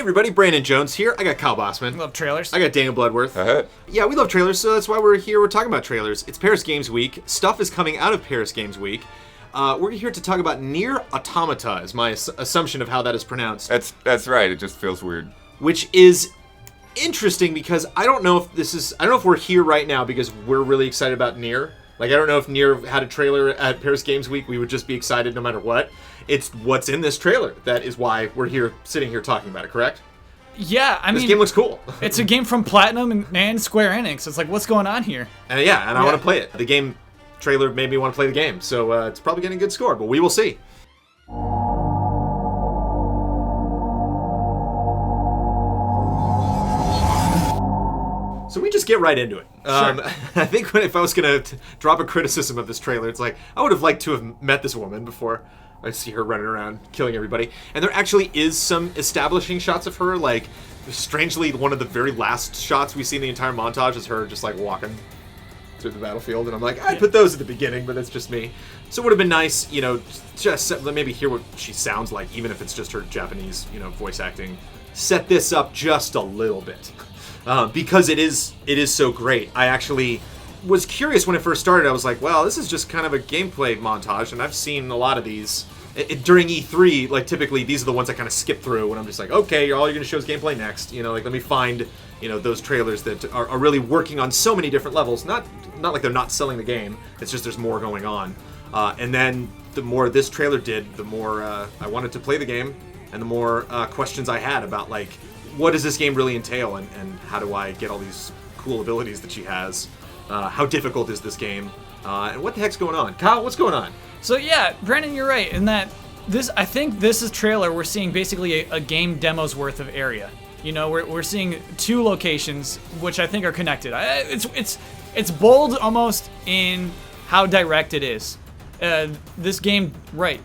everybody, Brandon Jones here. I got Kyle Bossman. Love trailers. I got Daniel Bloodworth. Uh-huh. Yeah, we love trailers, so that's why we're here. We're talking about trailers. It's Paris Games Week. Stuff is coming out of Paris Games Week. We're here to talk about Nier Automata, is my assumption of how that is pronounced. That's right. It just feels weird. Which is interesting because I don't know if we're here right now because we're really excited about Nier. Like, I don't know if Nier had a trailer at Paris Games Week, we would just be excited no matter what. It's what's in this trailer. That is why we're here, sitting here talking about it, correct? Yeah, I mean... This game looks cool. It's a game from Platinum and Square Enix. It's like, what's going on here? I want to play it. The game trailer made me want to play the game, so it's probably getting a good score, but we will see. So we just get right into it. Sure. I think if I was going to drop a criticism of this trailer, it's like, I would have liked to have met this woman before I see her running around killing everybody. And there actually is some establishing shots of her, like, strangely, one of the very last shots we see in the entire montage is her just, like, walking through the battlefield. And I'm like, I'd put those at the beginning, but that's just me. So it would have been nice, just maybe hear what she sounds like, even if it's just her Japanese, voice acting. Set this up just a little bit. Because it is so great. I actually was curious when it first started. I was like, well, this is just kind of a gameplay montage, and I've seen a lot of these. During E3, like, typically, these are the ones I kind of skip through, and I'm just like, okay, all you're going to show is gameplay next. Let me find, those trailers that are really working on so many different levels. Not like they're not selling the game. It's just there's more going on. And then the more this trailer did, the more I wanted to play the game, and the more questions I had about, like, what does this game really entail, and how do I get all these cool abilities that she has? How difficult is this game? And what the heck's going on? Kyle, what's going on? So yeah, Brandon, you're right in that I think this is trailer. We're seeing basically a game demo's worth of area. We're seeing two locations which I think are connected. It's bold almost in how direct it is. This game,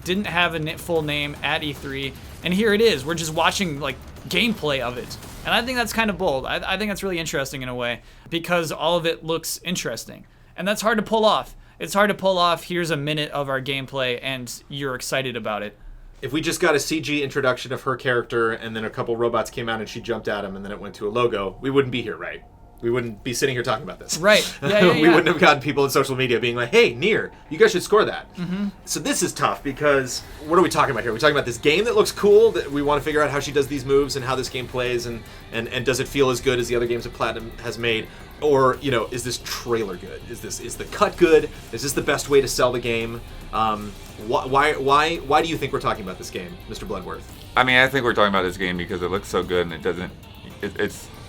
didn't have a full name at E3, and here it is. We're just watching, like, gameplay of it, and I think that's kind of bold. I think that's really interesting in a way because all of it looks interesting, and that's hard to pull off. It's hard to pull off. Here's a minute of our gameplay, and you're excited about it. If we just got a CG introduction of her character, and then a couple robots came out and she jumped at him, and then it went to a logo, we wouldn't be here, right? We wouldn't be sitting here talking about this. Right. Yeah. We wouldn't have gotten people in social media being like, hey, Nier, you guys should score that. Mm-hmm. So this is tough because what are we talking about here? We're talking about this game that looks cool, that we want to figure out how she does these moves and how this game plays, and does it feel as good as the other games that Platinum has made? Or, is this trailer good? Is the cut good? Is this the best way to sell the game? Why do you think we're talking about this game, Mr. Bloodworth? I mean, I think we're talking about this game because it looks so good, and it doesn't.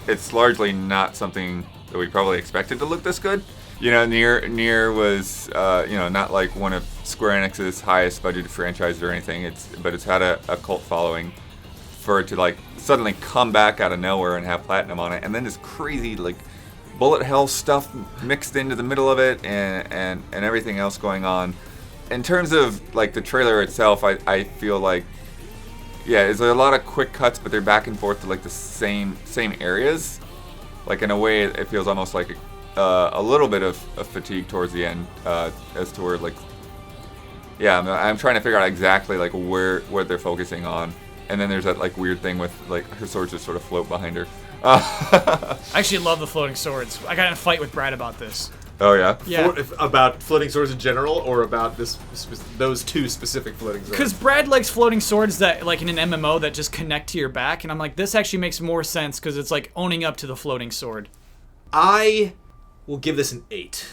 It's largely not something that we probably expected to look this good. Nier was not like one of Square Enix's highest budgeted franchises or anything. But it's had a cult following. For it to, like, suddenly come back out of nowhere and have Platinum on it, and then this crazy, like, bullet hell stuff mixed into the middle of it, and everything else going on. In terms of, like, the trailer itself, I feel like, there's a lot of quick cuts, but they're back and forth to, like, the same areas. Like, in a way, it feels almost like a little bit of fatigue towards the end, as to where, like, I'm trying to figure out exactly, like, what they're focusing on. And then there's that, like, weird thing with, like, her swords just sort of float behind her. I actually love the floating swords. I got in a fight with Brad about this. Oh, yeah? Yeah. About floating swords in general, or about those two specific floating swords? Because Brad likes floating swords that, like, in an MMO that just connect to your back, and I'm like, this actually makes more sense because it's, like, owning up to the floating sword. I will give this an 8.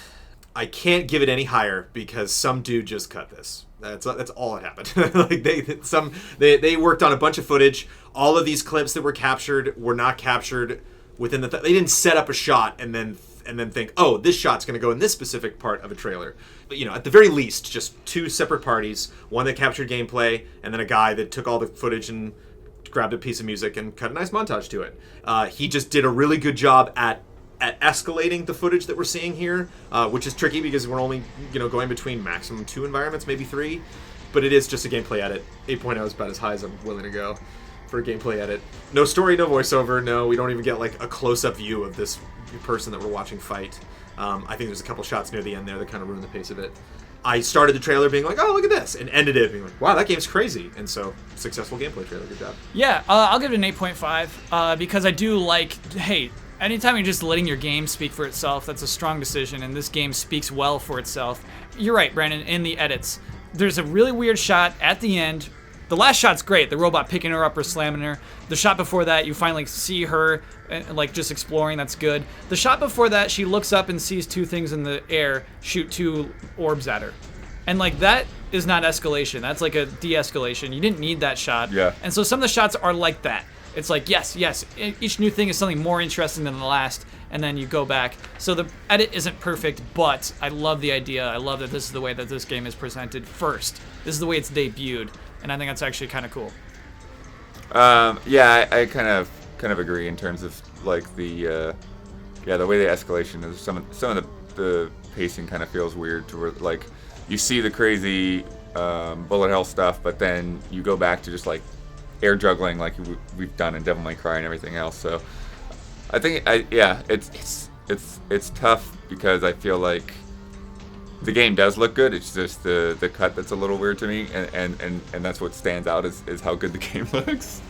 I can't give it any higher because some dude just cut this. That's all that happened. Like they worked on a bunch of footage. All of these clips that were captured were not captured within the. They didn't set up a shot and then think, oh, this shot's going to go in this specific part of a trailer. But at the very least, just two separate parties. One that captured gameplay, and then a guy that took all the footage and grabbed a piece of music and cut a nice montage to it. He just did a really good job at escalating the footage that we're seeing here, which is tricky because we're only going between maximum 2 environments, maybe 3, but it is just a gameplay edit. 8.0 is about as high as I'm willing to go for a gameplay edit. No story, no voiceover, no, we don't even get, like, a close-up view of this person that we're watching fight. I think there's a couple shots near the end there that kind of ruined the pace of it. I started the trailer being like, oh, look at this, and ended it being like, wow, that game's crazy. And so, successful gameplay trailer, good job. Yeah, I'll give it an 8.5 because I do like, hey, anytime you're just letting your game speak for itself, that's a strong decision, and this game speaks well for itself. You're right, Brandon, in the edits. There's a really weird shot at the end. The last shot's great, the robot picking her up or slamming her. The shot before that, you finally see her, like, just exploring, that's good. The shot before that, she looks up and sees two things in the air shoot two orbs at her. And, like, that is not escalation. That's like a de-escalation. You didn't need that shot. Yeah. And so some of the shots are like that. It's like, yes, each new thing is something more interesting than the last, and then you go back. So the edit isn't perfect, but I love the idea. I love that this is the way that this game is presented first. This is the way it's debuted, and I think that's actually kind of cool. Yeah, I kind of agree in terms of like the way the escalation is. Some of the pacing kind of feels weird to where like you see the crazy bullet hell stuff, but then you go back to just like air juggling like we've done in Devil May Cry and everything else. So I think it's tough because I feel like the game does look good. It's just the cut that's a little weird to me, and that's what stands out is how good the game looks.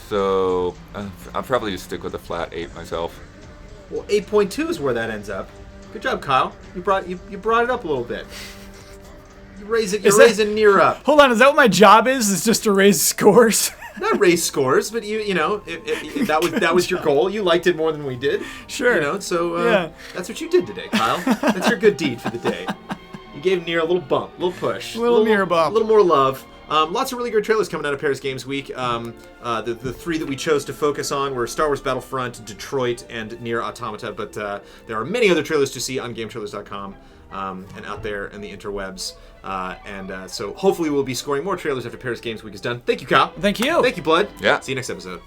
So I'll probably just stick with a flat 8 myself. Well, 8.2 is where that ends up. Good job, Kyle. You brought it up a little bit. You're raising Nier up. Hold on, is that what my job is? Is just to raise scores? Not raise scores, but you know, if that was your goal. You liked it more than we did. Sure. You know, so Yeah. That's what you did today, Kyle. That's your good deed for the day. You gave Nier a little bump, a little push, Little Nier bump. a little more love. Lots of really good trailers coming out of Paris Games Week. The three that we chose to focus on were Star Wars Battlefront, Detroit, and Nier Automata. But there are many other trailers to see on GameTrailers.com and out there in the interwebs. So hopefully we'll be scoring more trailers after Paris Games Week is done. Thank you, Kyle. Thank you. Thank you, Blood. Yeah. See you next episode.